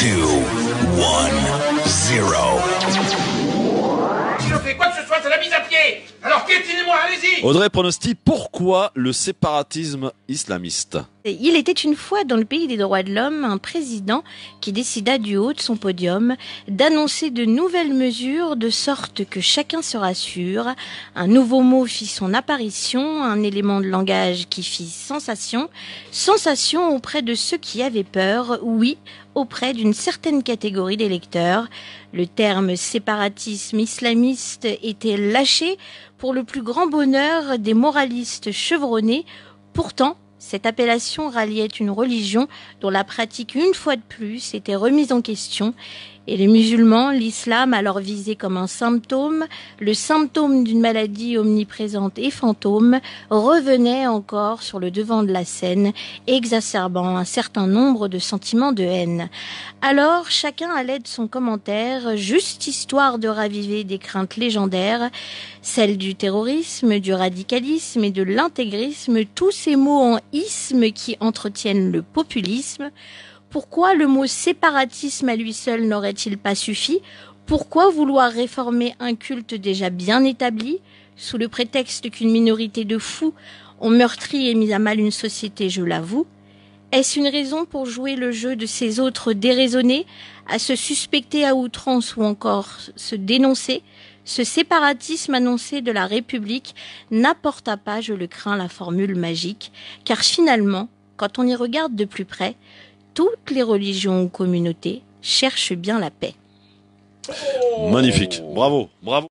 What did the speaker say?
0. Si on fait quoi que ce soit, c'est la mise à pied. Alors piétinez-moi, allez-y. Audrey pronostique, pourquoi le séparatisme islamiste? Il était une fois dans le pays des droits de l'homme un président qui décida du haut de son podium d'annoncer de nouvelles mesures de sorte que chacun se rassure. Un nouveau mot fit son apparition, un élément de langage qui fit sensation. Sensation auprès de ceux qui avaient peur, oui, auprès d'une certaine catégorie d'électeurs. Le terme séparatisme islamiste était lâché pour le plus grand bonheur des moralistes chevronnés. Pourtant, cette appellation ralliait une religion dont la pratique, une fois de plus, était remise en question. Et les musulmans, l'islam, alors visé comme un symptôme, le symptôme d'une maladie omniprésente et fantôme, revenait encore sur le devant de la scène, exacerbant un certain nombre de sentiments de haine. Alors, chacun allait de son commentaire, juste histoire de raviver des craintes légendaires, celles du terrorisme, du radicalisme et de l'intégrisme, tous ces mots en isme qui entretiennent le populisme. Pourquoi le mot séparatisme à lui seul n'aurait-il pas suffi? Pourquoi vouloir réformer un culte déjà bien établi, sous le prétexte qu'une minorité de fous ont meurtri et mis à mal une société, je l'avoue? Est-ce une raison pour jouer le jeu de ces autres déraisonnés, à se suspecter à outrance ou encore se dénoncer? Ce séparatisme annoncé de la République n'apporta pas, je le crains, la formule magique, car finalement, quand on y regarde de plus près, toutes les religions ou communautés cherchent bien la paix. Magnifique, bravo, bravo.